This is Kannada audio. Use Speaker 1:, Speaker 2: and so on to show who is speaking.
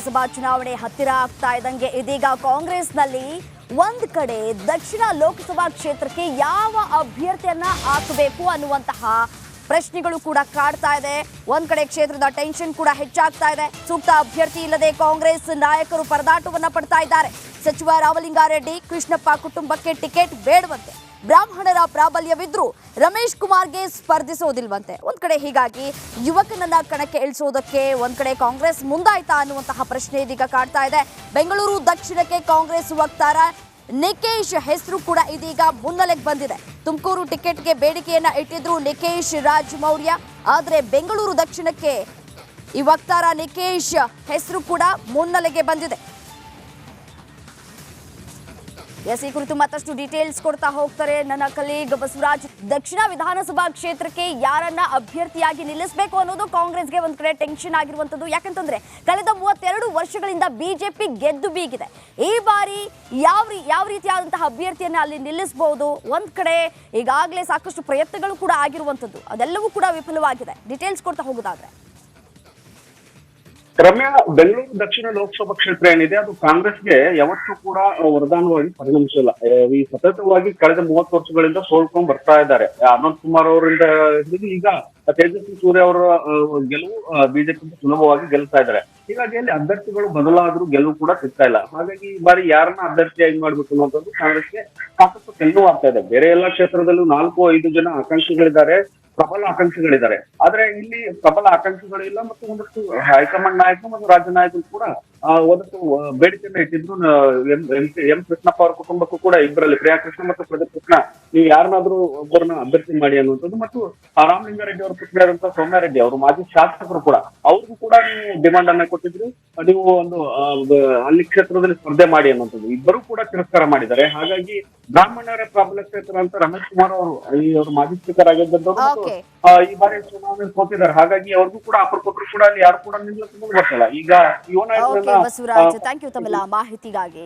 Speaker 1: ಲೋಕಸಭಾ ಚುನಾವಣೆ ಹತ್ತಿರ ಆಗ್ತಾ ಇದ್ದಂಗೆ ಇದೀಗ ಕಾಂಗ್ರೆಸ್ನಲ್ಲಿ ಒಂದ್ ಕಡೆ ದಕ್ಷಿಣ ಲೋಕಸಭಾ ಕ್ಷೇತ್ರಕ್ಕೆ ಯಾವ ಅಭ್ಯರ್ಥಿಯನ್ನ ಹಾಕಬೇಕು ಅನ್ನುವಂತಹ ಪ್ರಶ್ನೆಗಳು ಕೂಡ ಕಾಡ್ತಾ ಇದೆ. ಒಂದ್ ಕಡೆ ಕ್ಷೇತ್ರದ ಟೆನ್ಷನ್ ಕೂಡ ಹೆಚ್ಚಾಗ್ತಾ ಇದೆ. ಸೂಕ್ತ ಅಭ್ಯರ್ಥಿ ಇಲ್ಲದೆ ಕಾಂಗ್ರೆಸ್ ನಾಯಕರು ಪರದಾಟವನ್ನ ಪಡ್ತಾ ಇದ್ದಾರೆ. ಸಚಿವ ರಾಮಲಿಂಗಾರೆಡ್ಡಿ ಕೃಷ್ಣಪ್ಪ ಕುಟುಂಬಕ್ಕೆ ಟಿಕೆಟ್ ಬೇಡವಂತೆ. ಬ್ರಾಹ್ಮಣರ ಪ್ರಾಬಲ್ಯವಿದ್ರು ರಮೇಶ್ ಕುಮಾರ್ಗೆ ಸ್ಪರ್ಧಿಸೋದಿಲ್ವಂತೆ. ಒಂದ್ ಕಡೆ ಹೀಗಾಗಿ ಯುವಕನನ್ನ ಕಣಕ್ಕೆ ಇಳಿಸೋದಕ್ಕೆ ಒಂದ್ ಕಡೆ ಕಾಂಗ್ರೆಸ್ ಮುಂದಾಯ್ತಾ ಅನ್ನುವಂತಹ ಪ್ರಶ್ನೆ ಇದೀಗ ಕಾಡ್ತಾ ಇದೆ. ಬೆಂಗಳೂರು ದಕ್ಷಿಣಕ್ಕೆ ಕಾಂಗ್ರೆಸ್ ವಕ್ತಾರ ನಿಕೇಶ್ ಹೆಸರು ಕೂಡ ಇದೀಗ ಮುನ್ನೆಲೆಗೆ ಬಂದಿದೆ. ತುಮಕೂರು ಟಿಕೆಟ್ಗೆ ಬೇಡಿಕೆಯನ್ನ ಇಟ್ಟಿದ್ರು ನಿಕೇಶ್ ರಾಜ್ ಮೌರ್ಯ. ಆದ್ರೆ ಬೆಂಗಳೂರು ದಕ್ಷಿಣಕ್ಕೆ ಈ ವಕ್ತಾರ ನಿಕೇಶ್ ಹೆಸರು ಕೂಡ ಮುನ್ನೆಲೆಗೆ ಬಂದಿದೆ. ಈ ಕುರಿತು ಮತ್ತಷ್ಟು ಡೀಟೇಲ್ಸ್ ಕೊಡ್ತಾ ಹೋಗ್ತಾರೆ ನನ್ನ ಕಲೀಗ್ ಬಸವರಾಜ್. ದಕ್ಷಿಣ ವಿಧಾನಸಭಾ ಕ್ಷೇತ್ರಕ್ಕೆ ಯಾರನ್ನ ಅಭ್ಯರ್ಥಿಯಾಗಿ ನಿಲ್ಲಿಸಬೇಕು ಅನ್ನೋದು ಕಾಂಗ್ರೆಸ್ಗೆ ಒಂದ್ ಕಡೆ ಟೆನ್ಷನ್ ಆಗಿರುವಂತದ್ದು. ಯಾಕಂತಂದ್ರೆ ಕಳೆದ 32 ವರ್ಷಗಳಿಂದ ಬಿಜೆಪಿ ಗೆದ್ದು ಬೀಗಿದೆ. ಈ ಬಾರಿ ಯಾವ ರೀತಿಯಾದಂತಹ ಅಭ್ಯರ್ಥಿಯನ್ನ ಅಲ್ಲಿ ನಿಲ್ಲಿಸಬಹುದು? ಒಂದ್ ಕಡೆ ಈಗಾಗಲೇ ಸಾಕಷ್ಟು ಪ್ರಯತ್ನಗಳು ಕೂಡ ಆಗಿರುವಂತದ್ದು, ಅದೆಲ್ಲವೂ ಕೂಡ ವಿಫಲವಾಗಿದೆ. ಡೀಟೇಲ್ಸ್ ಕೊಡ್ತಾ ಹೋಗೋದಾದ್ರೆ
Speaker 2: ರಮ್ಯಾ, ಬೆಂಗಳೂರು ದಕ್ಷಿಣ ಲೋಕಸಭಾ ಕ್ಷೇತ್ರ ಏನಿದೆ ಅದು ಕಾಂಗ್ರೆಸ್ಗೆ ಯಾವತ್ತೂ ಕೂಡ ವರದಾನವಾಗಿ ಪರಿಣಮಿಸಿಲ್ಲ. ಈ ಸತತವಾಗಿ ಕಳೆದ 30 ವರ್ಷಗಳಿಂದ ಸೋಲ್ಕೊಂಡ್ ಬರ್ತಾ ಇದ್ದಾರೆ. ಅನಂತ್ ಕುಮಾರ್ ಅವರಿಂದ ಹಿಡಿದು ಈಗ ತೇಜಸ್ವಿ ಸೂರ್ಯ ಅವರ ಗೆಲುವು ಬಿಜೆಪಿ ಸುಲಭವಾಗಿ ಗೆಲ್ತಾ ಇದ್ದಾರೆ. ಹೀಗಾಗಿ ಅಲ್ಲಿ ಅಭ್ಯರ್ಥಿಗಳು ಬದಲಾದ್ರೂ ಗೆಲುವು ಕೂಡ ಸಿಗ್ತಾ ಇಲ್ಲ. ಹಾಗಾಗಿ ಈ ಬಾರಿ ಯಾರನ್ನ ಅಭ್ಯರ್ಥಿಯಾಗಿ ಮಾಡ್ಬೇಕು ಅನ್ನೋದು ಕಾಂಗ್ರೆಸ್ಗೆ ಸಾಕಷ್ಟು ಕೆಲ್ಲು ಆಗ್ತಾ ಇದೆ. ಬೇರೆ ಎಲ್ಲಾ ಕ್ಷೇತ್ರದಲ್ಲೂ 4-5 ಜನ ಆಕಾಂಕ್ಷಿಗಳಿದ್ದಾರೆ, ಪ್ರಬಲ ಆಕಾಂಕ್ಷಿಗಳಿದ್ದಾರೆ. ಆದ್ರೆ ಇಲ್ಲಿ ಪ್ರಬಲ ಆಕಾಂಕ್ಷಿಗಳು ಇಲ್ಲ ಮತ್ತು ಒಂದಷ್ಟು ಹೈಕಮಾಂಡ್ ನಾಯಕರು ಮತ್ತು ರಾಜ್ಯ ನಾಯಕರು ಕೂಡ ಒಂದಷ್ಟು ಬೇಡಿಕೆಯನ್ನ ಇಟ್ಟಿದ್ರು. ಎಂ ಕೃಷ್ಣಪ್ಪ ಅವರ ಕುಟುಂಬಕ್ಕೂ ಕೂಡ ಇಬ್ಬರಲ್ಲಿ ಪ್ರಿಯಾ ಕೃಷ್ಣ ಮತ್ತು ಪ್ರದೀಪ್ ಕೃಷ್ಣ ನೀವು ಯಾರನ್ನಾದ್ರೂ ಒಬ್ಬರನ್ನ ಅಭ್ಯರ್ಥಿ ಮಾಡಿ ಅನ್ನುವಂಥದ್ದು ಮತ್ತು ರಾಮಲಿಂಗಾರೆಡ್ಡಿ ಅವರ ಪುತ್ರಿಯಾದಂತಹ ಸೌಮ್ಯಾರೆಡ್ಡಿ ಅವರು ಮಾಜಿ ಶಾಸಕರು ಕೂಡ ಅವ್ರಿಗೂ ಕೂಡ ನೀವು ಡಿಮಾಂಡ್ ಅನ್ನ ಕೊಟ್ಟಿದ್ರು. ನೀವು ಒಂದು ಅಲ್ಲಿ ಕ್ಷೇತ್ರದಲ್ಲಿ ಸ್ಪರ್ಧೆ ಮಾಡಿ ಅನ್ನುವಂಥದ್ದು ಇಬ್ಬರು ಕೂಡ ತಿರಸ್ಕಾರ ಮಾಡಿದ್ದಾರೆ. ಹಾಗಾಗಿ ಬ್ರಾಹ್ಮಣರ ಪ್ರಾಬಲ್ಯ ಕ್ಷೇತ್ರ ಅಂತ ರಮೇಶ್ ಕುಮಾರ್ ಅವರು ಅವರು ಮಾಜಿ ಸ್ಪೀಕರ್ ಆಗಿದ್ದವರು ಈ ಬಾರಿ ಚುನಾವಣೆ ಸೋತಿದ್ದಾರೆ. ಹಾಗಾಗಿ ಅವ್ರಿಗೂ ಕೂಡ ಆಫರ್ ಕೊಟ್ಟರು ಕೂಡ ಅಲ್ಲಿ ಯಾರು ಕೂಡ ನಿಲ್ಲಕ್ಕೆ ಮುಂದೆ ಬರ್ತಿಲ್ಲ. ಈಗ
Speaker 1: ಬಸವರಾಜ್, ಥ್ಯಾಂಕ್ ಯು ತಮ್ಮೆಲ್ಲ ಮಾಹಿತಿಗಾಗಿ.